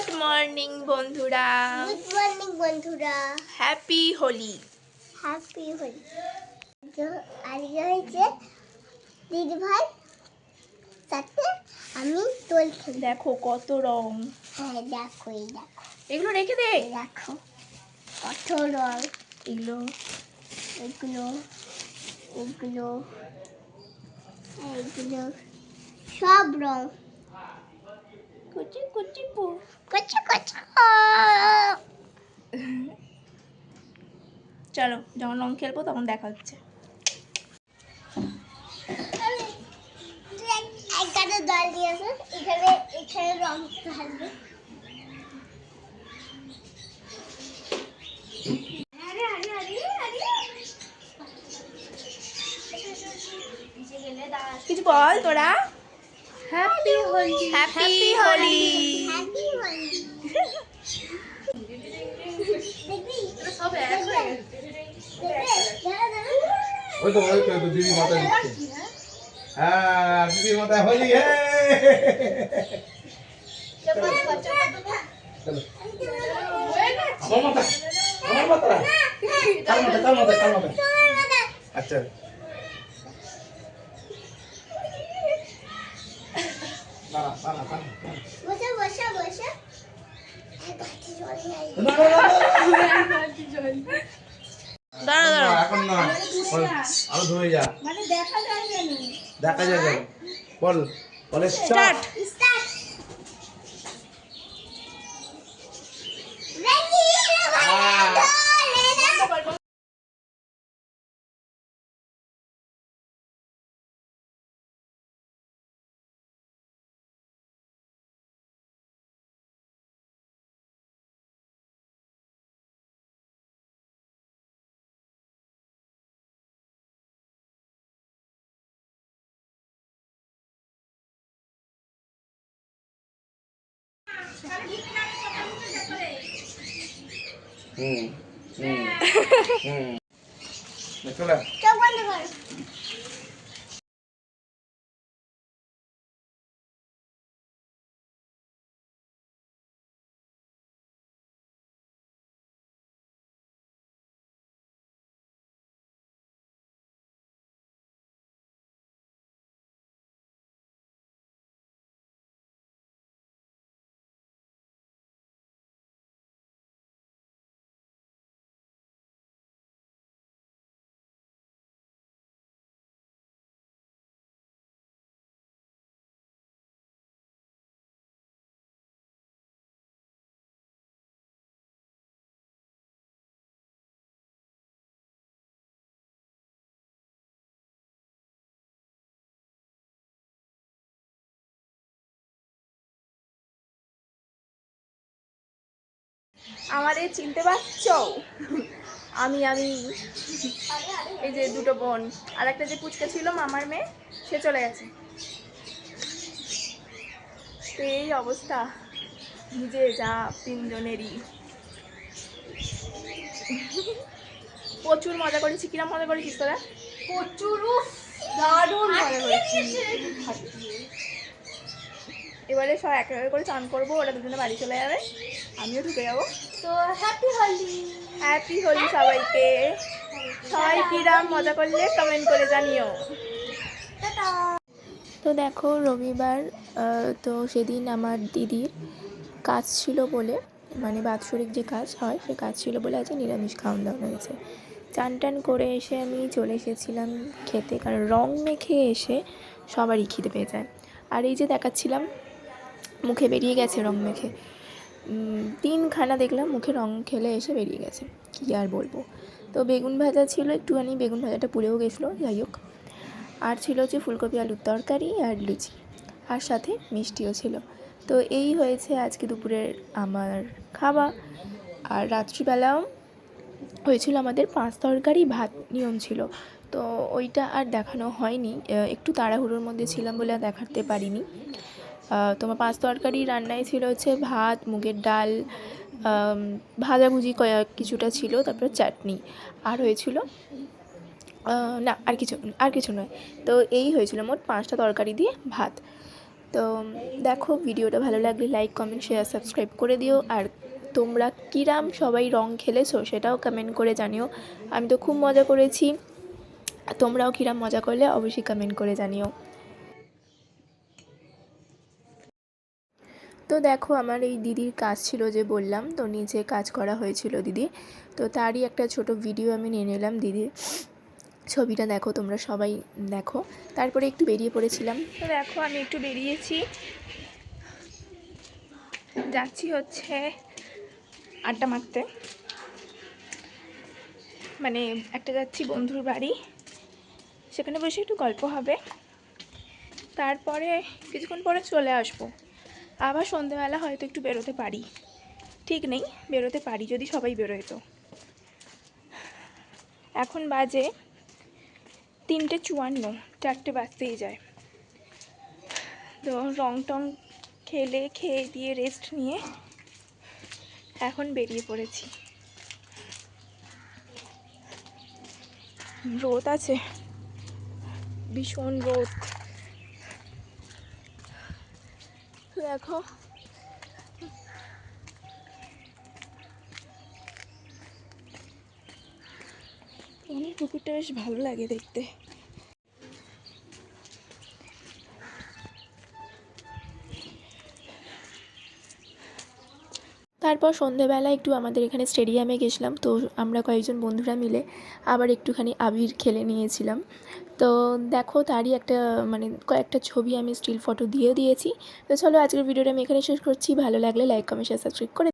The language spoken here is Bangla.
গুড মর্নিং বন্ধুরা। গুড মর্নিং বন্ধুরা। হ্যাপি হোলি। হ্যাপি হোলি। আজকে হয়েছে দিদি ভাই সাথে আমি দোল খেলি। দেখো কত রং। হ্যাঁ দেখো এই দেখো, এগুলো রেখে দে। দেখো কত রং। এগুলো এগুলো এগুলো এগুলো সব রং। কুচি কুচি পু। কচি কচি। চলো যখন রং খেলবো তখন দেখা হচ্ছে। এখানে জল দিয়েছে, এখানে এখানে রং ঢালবে। কিছু বল তোরা। Happy Holi. Happy Holi. Happy Holi. ওই তো দিদি মাথা দিচ্ছে। হ্যাঁ দিদির মাথায় হোলি। আমার মাথা, আমার মাথা, কার মাথা, কার মাথা, কার মাথা। আচ্ছা দাঁড়া দাঁড়া দাঁড়া। বসে বসে বসে দাঁড়া দাঁড়া। এখন না আরো ধরে যা, মানে দেখা যায় কেন? দেখা যাবে। বল বলে স্টার্ট। স্টার্ট। রেডি। চলে চোখ বন্ধ কর। আমাদের চিনতে পারছ? আমি এই যে দুটো বোন, আর একটা যে পুচকা ছিল মামার মেয়ে, সে চলে গেছে। তো এই অবস্থা ভিজে যা তিনজনেরই। প্রচুর মজা করেছি। কিরম মজা করেছিস তোরা? প্রচুর দারুণ মজা করেছি। এবারে সব এক করে চান করবো, ওরা দুজনে বাড়ি চলে যাবে, আমিও ঢুকে যাবো। তো হ্যাপি হোলি। হ্যাপি হোলি সবাইকে। সবাই কিরাম মজা করলে কমেন্ট করে জানিও। টাটা। তো দেখো রবিবার, তো সেদিন আমার দিদির কাজ ছিল বলে, মানে বাৎসরিক যে কাজ হয় সে কাজ ছিল বলে আজকে নিরামিষ খাওয়ান দাওয়া হয়েছে। চান টান করে এসে আমি চলে এসেছিলাম খেতে, কারণ রং মেখে এসে সবারই খিদে পেয়ে যায়। আর এই যে দেখাচ্ছিলাম মুখে বেরিয়ে গেছে রং মেখে, 3খানা দেখলাম মুখে রং খেলে এসে বেরিয়ে গেছে, কী আর বলবো। তো বেগুন ভাজা ছিল, একটুখানি বেগুন ভাজাটা পুড়েও গেছিলো, যাই হোক। আর ছিল হচ্ছে ফুলকপি আলুর তরকারি আর লুচি, আর সাথে মিষ্টিও ছিল। তো এই হয়েছে আজকে দুপুরের আমার খাওয়া। আর রাত্রিবেলাও হয়েছিল আমাদের 5 তরকারি ভাত নিয়ম ছিল, তো ওইটা আর দেখানো হয়নি, একটু তাড়াহুড়োর মধ্যে ছিলাম বলে আর দেখাতে পারিনি। তোমার 5 তরকারি রান্নায় ছিল হচ্ছে ভাত, মুগের ডাল, ভাজাভুজি কিছুটা ছিল, তারপর চাটনি, আর হয়েছিল না আর কিছু নয়। তো এই হয়েছিল মোট 5টা তরকারি দিয়ে ভাত। তো দেখো, ভিডিওটা ভালো লাগলে লাইক, কমেন্ট, শেয়ার, সাবস্ক্রাইব করে দিও। আর তোমরা কিরাম সবাই রং খেলেছো সেটাও কমেন্ট করে জানিও। আমি তো খুব মজা করেছি, তোমরাও কিরাম মজা করলে অবশ্যই কমেন্ট করে জানিও। তো দেখো, আমার এই দিদির কাজ ছিল যে বললাম, তো নিচে কাজ করা হয়েছিল দিদি, তো তারই একটা ছোট ভিডিও আমি নিয়ে নিলাম। দিদির ছবিটা দেখো, তোমরা সবাই দেখো। তারপরে একটু বেরিয়ে পড়েছিলাম। তো দেখো, আমি একটু বেরিয়েছি, যাচ্ছি হচ্ছে আড্ডা মারতে, মানে একটা যাচ্ছি বন্ধুর বাড়ি, সেখানে বসে একটু গল্প হবে, তারপরে কিছুক্ষণ পরে চলে আসবো। আবার সন্ধেবেলা হয়তো একটু বেরোতে পারি, ঠিক নেই, বেরোতে পারি যদি সবাই বেরোয়। তো এখন বাজে 3:54, 4টে বাজতেই যায়। তো রং টং খেয়ে দিয়ে রেস্ট নিয়ে এখন বেরিয়ে পড়েছি। রোদ আছে, ভীষণ রোদ। দেখো, আমার পুকুরটা বেশ ভালো লাগে দেখতে। তারপর সন্ধেবেলা একটু আমাদের এখানে স্টেডিয়ামে গেছিলাম, তো আমরা কয়েকজন বন্ধুরা মিলে আবার একটুখানি আবির খেলে নিয়েছিলাম। তো দেখো, তারই একটা মানে কয়েকটা ছবি আমি স্টিল ফটো দিয়ে দিয়েছি। তো চলো, আজকের ভিডিওটা আমি এখানে শেষ করছি। ভালো লাগলে লাইক, কমেন্ট, শেয়ার, সাবস্ক্রাইব করে